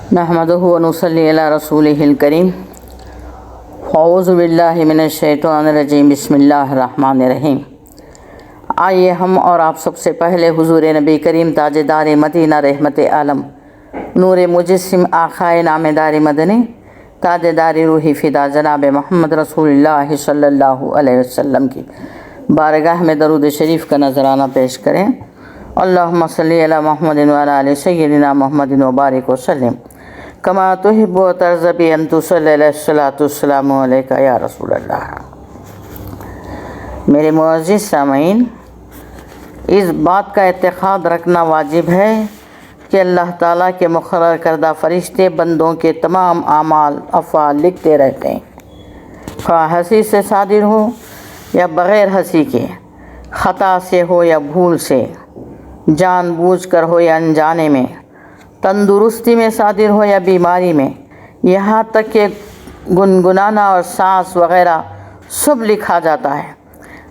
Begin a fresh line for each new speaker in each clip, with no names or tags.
नहमदुहु व नुसल्ली अला रसूलिहिल करीम। औज़ु बिल्लाहि मिनश्शैतानिर्रजीम। बिस्मिल्लाहिर्रहमानिर्रहीम। आइए हम और आप सबसे पहले हुज़ूर नबी करीम ताजदार मदीना रहमत आलम नूर मुजस्सिम आखाए नामेदार मदनी ताजदार रूही फ़िदा जनाब मोहम्मद रसूलुल्लाह सल्लल्लाहु अलैहि वसल्लम की बारगाह में दरूद शरीफ का नजराना पेश करें। अल्लाहुम्मा सल्ली अला मुहम्मदिन व अला आलि सय्यिदिना मुहम्मदिन व बारिक वसल्लिम कमा तुहिब्बु व तर्ज़बी अन तुसल्ली अलैहिस्सलातु वस्सलामु अलैका या रसूलल्लाह। मेरे मुअज़्ज़िज़ सामीन, इस बात का एतक़ाद रखना वाजिब है कि अल्लाह ताला के मुक़र्रर करदा फ़रिश्ते बंदों के तमाम आमाल अफ़आल लिखते रहते हैं, ख़्वाह हंसी से सादिर हो या बग़ैर हंसी के, ख़ता से हो या भूल से, जानबूझकर हो या अनजाने में, तंदुरुस्ती में सादिर हो या बीमारी में, यहाँ तक कि गुनगुनाना और सांस वग़ैरह सब लिखा जाता है।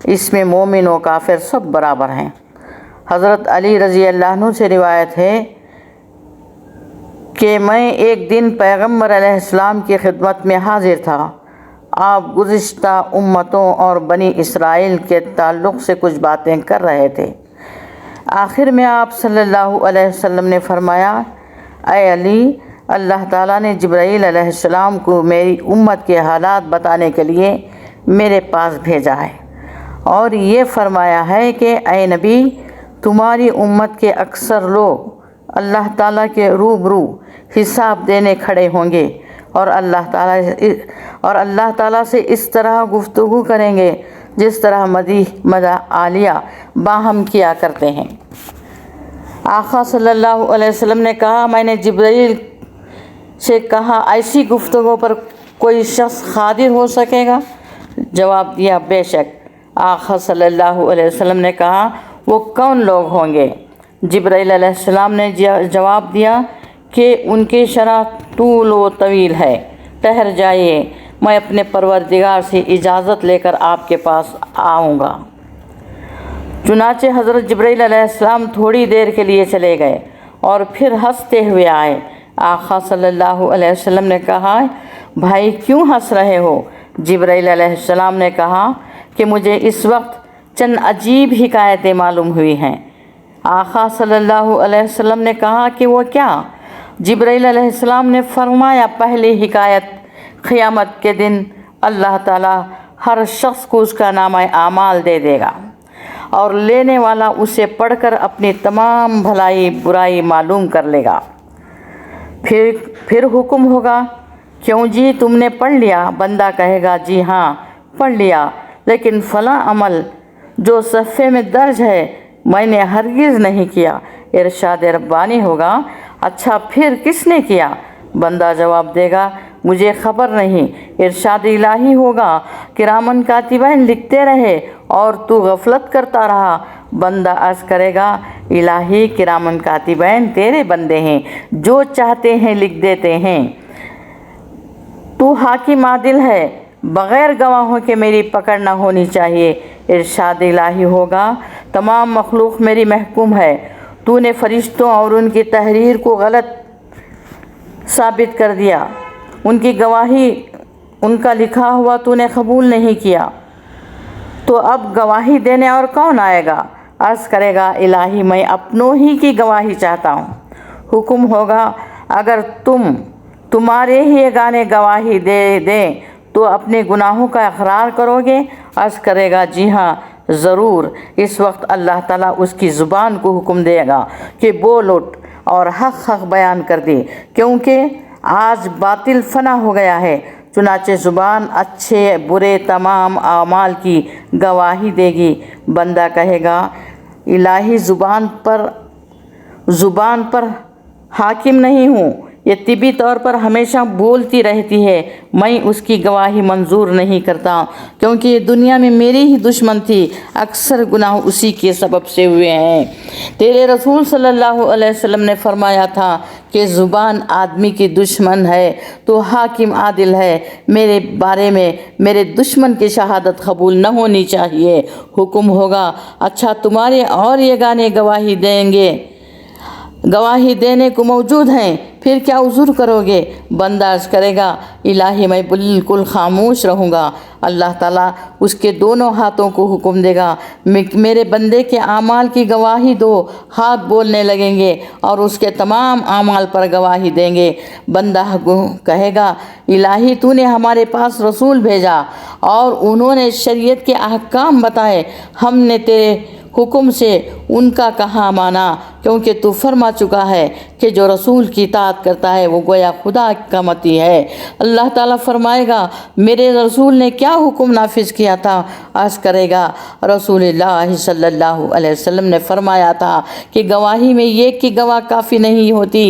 इसमें मोमिन व काफिर सब बराबर हैं। हज़रत अली रज़ी अल्लाह अन्हु से रिवायत है कि मैं एक दिन पैगम्बर अलैहिस्सलाम की खिदमत में हाजिर था। आप गुज़िश्ता उम्मतों और बनी इसराइल के ताल्लुक़ से कुछ बातें कर रहे थे। आखिर में आप सल्लल्लाहु अलैहि वसल्लम ने फरमाया, ऐ अली, अल्लाह ताला ने जिब्राईल अलैहिस्सलाम को मेरी उम्मत के हालात बताने के लिए मेरे पास भेजा है और ये फरमाया है कि ऐ नबी, तुम्हारी उम्मत के अक्सर लोग अल्लाह ताला के रूबरू हिसाब देने खड़े होंगे और अल्लाह ताला से इस तरह गुफ्तगू करेंगे जिस तरह मदा आलिया बाहम किया करते हैं। आका सल्लल्लाहु अलैहि वसल्लम ने कहा, मैंने जिब्राईल से कहा, ऐसी गुफ्तगू पर कोई शख्स कादिर हो सकेगा? जवाब दिया, बेशक। आका सल्लल्लाहु अलैहि वसल्लम ने कहा, वो कौन लोग होंगे? जिब्राईल अलैहिस्सलाम ने जवाब दिया कि उनकी शरह तूल व तवील है। ठहर जाइए, मैं अपने परवरदिगार से इजाज़त लेकर आपके पास आऊँगा। चुनाचे हज़रत जिब्राईल अलैहिस्सलाम थोड़ी देर के लिए चले गए और फिर हंसते हुए आए। आका सल्लल्लाहु अलैहि वसल्लम ने कहा, भाई क्यों हंस रहे हो? जिब्राईल अलैहिस्सलाम ने कहा कि मुझे इस वक्त चंद अजीब हिकायतें मालूम हुई हैं। आका सल्लल्लाहु अलैहि वसल्लम ने कहा कि वो क्या? जिब्राईल अलैहिस्सलाम ने फरमाया, पहली हिकायत, क़यामत के दिन अल्लाह ताला हर शख्स को उसका नामा आमाल दे देगा और लेने वाला उसे पढ़कर अपनी तमाम भलाई बुराई मालूम कर लेगा। फिर हुक्म होगा, क्यों जी, तुमने पढ़ लिया? बंदा कहेगा, जी हाँ पढ़ लिया, लेकिन फ़लाँ अमल जो सफ़े में दर्ज है मैंने हरगिज़ नहीं किया। इरशाद रब्बानी होगा, अच्छा फिर किसने किया? बंदा जवाब देगा, मुझे ख़बर नहीं। इरशाद इलाही होगा, किरामन कातिबैन लिखते रहे और तू गफलत करता रहा। बंदा अर्ज़ करेगा, इलाही, किरामन कातिबैन तेरे बंदे हैं, जो चाहते हैं लिख देते हैं। तू हाकिम आदिल है, बग़ैर गवाहों के मेरी पकड़ न होनी चाहिए। इरशाद इलाही होगा, तमाम मखलूक मेरी महकूम है, तूने फ़रिश्तों और उनकी तहरीर को गलत साबित कर दिया, उनकी गवाही, उनका लिखा हुआ तूने कबूल नहीं किया, तो अब गवाही देने और कौन आएगा? अर्ज़ करेगा, इलाही, मैं अपनों ही की गवाही चाहता हूँ। हुक्म होगा, अगर तुम्हारे ही ये गाने गवाही दे दें तो अपने गुनाहों का इकरार करोगे? अर्ज़ करेगा, जी हाँ ज़रूर। इस वक्त अल्लाह ताला उसकी ज़ुबान को हुक्म देगा कि बोल उठ और हक़ बयान कर दे, क्योंकि आज बातिल फ़ना हो गया है। चुनाचे ज़ुबान अच्छे बुरे तमाम आमाल की गवाही देगी। बंदा कहेगा, इलाही, ज़ुबान पर हाकिम नहीं हूँ, ये तिबी तौर पर हमेशा बोलती रहती है, मैं उसकी गवाही मंजूर नहीं करता, क्योंकि ये दुनिया में मेरी ही दुश्मन थी, अक्सर गुनाह उसी के सबब से हुए हैं। तेरे रसूल सल्लल्लाहु अलैहि वसल्लम ने फरमाया था कि ज़ुबान आदमी की दुश्मन है तो हाकिम आदिल है, मेरे बारे में मेरे दुश्मन की शहादत कबूल न होनी चाहिए। हुक्म होगा, अच्छा तुम्हारे और ये गाने गवाही देंगे? गवाही देने को मौजूद हैं, फिर क्या उज़ूर करोगे? बंदा अर्ज़ करेगा, इलाही मैं बिल्कुल खामोश रहूँगा। अल्लाह ताला उसके दोनों हाथों को हुक्म देगा, मेरे बंदे के आमाल की गवाही दो। हाथ बोलने लगेंगे और उसके तमाम आमाल पर गवाही देंगे। बंदा कहेगा, इलाही तूने हमारे पास रसूल भेजा और उन्होंने शरीयत के अहकाम बताए, हमने तेरे हुक्म से उनका कहाँ माना, क्योंकि तू फरमा चुका है कि जो रसूल की इताअत करता है वो गोया खुदा का मती है। अल्लाह ताला फरमाएगा, मेरे रसूल ने क्या हुक्म नाफिज किया था? अर्ज़ करेगा, रसूलुल्लाह सल्लल्लाहु अलैहि वसल्लम ने फरमाया था कि गवाही में एक की गवाह काफ़ी नहीं होती,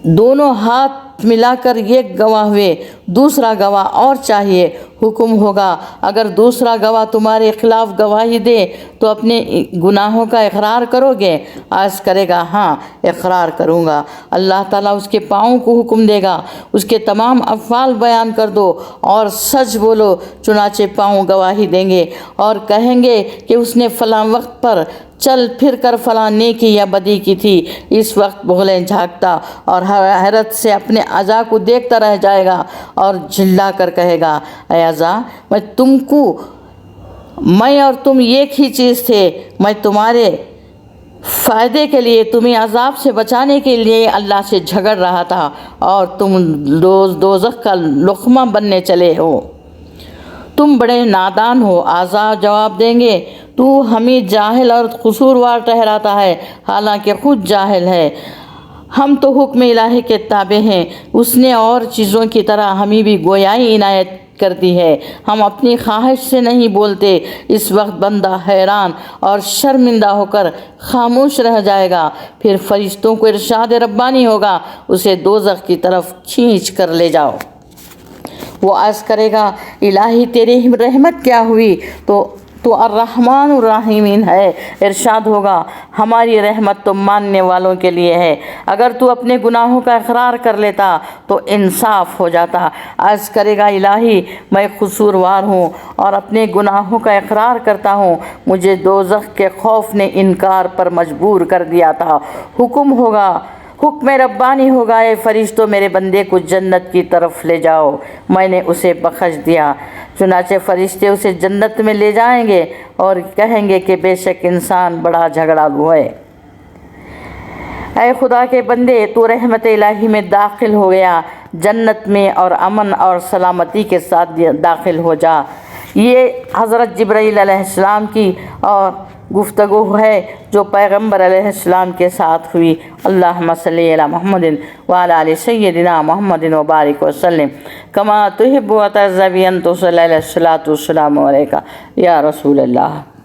दोनों हाथ मिलाकर एक गवाह हुए, दूसरा गवाह और चाहिए। हुक्म होगा, अगर दूसरा गवाह तुम्हारे खिलाफ गवाही दे तो अपने गुनाहों का इकरार करोगे? अर्ज़ करेगा, हाँ इकरार करूँगा। अल्लाह ताला उसके पाँव को हुक्म देगा, उसके तमाम अफ़आल बयान कर दो और सच बोलो। चुनाचे पाँव गवाही देंगे और कहेंगे कि उसने फ़लाँ वक्त पर चल फिर कर फ़लाँ नेकी या बदी की थी। इस वक्त बुग़लें झाँकता और हैरत से अपने अज़ा को देखता रह जाएगा और झिल्ला कर कहेगा, ऐ अज़ा, मैं और तुम एक ही चीज़ थे। मैं तुम्हारे फ़ायदे के लिए, तुम्हें अज़ाब से बचाने के लिए अल्लाह से झगड़ रहा था और तुम दोज़ख का लुक़मा बनने चले हो। तुम बड़े नादान हो। आज़ा जवाब देंगे, तू हमें जाहिल और कसूरवार ठहराता है, हालांकि खुद जाहिल है। हम तो हुक्म इलाही के ताबे हैं, उसने और चीज़ों की तरह हमें भी गोयाई इनायत कर दी है, हम अपनी ख्वाहिश से नहीं बोलते। इस वक्त बंदा हैरान और शर्मिंदा होकर खामोश रह जाएगा। फिर फरिश्तों को इरशाद रब्बानी होगा, उसे दोज़ख की तरफ खींच कर ले जाओ। वो अर्ज़ करेगा, इलाही तेरी रहमत क्या हुई? तो अर्रहमान अर्रहीमीन है। इरशाद होगा, हमारी रहमत तो मानने वालों के लिए है। अगर तू अपने गुनाहों का इकरार कर लेता तो इंसाफ हो जाता। अर्ज़ करेगा, इलाही मैं कसूरवार हूँ और अपने गुनाहों का इकरार करता हूँ, मुझे दोज़ख के खौफ ने इनकार पर मजबूर कर दिया था। हुक्म रब्बानी होगा, ए फरिश्तों मेरे बंदे को जन्नत की तरफ ले जाओ, मैंने उसे बख्श दिया। चुनाचे फरिश्ते उसे जन्नत में ले जाएंगे और कहेंगे कि बेशक इंसान बड़ा झगड़ालू है। ऐ खुदा के बंदे, तू रहमत इलाही में दाखिल हो गया, जन्नत में और अमन और सलामती के साथ दाखिल हो जा। ये हज़रत जिब्राईल अलैहिस्सलाम की और गुफ्तगू है जो पैगम्बर अलैहिस्सलाम के साथ हुई। अल्लाहुम्मा सल्ली अला मुहम्मदिन व अला आलि सय्यदिना मुहम्मदिन व बारिक व सल्लिम कमा तुहिब्बु व तर्ज़ा बि अन तुसल्ली अलैहि सलातु व सलामु अलैका या रसूलल्लाह।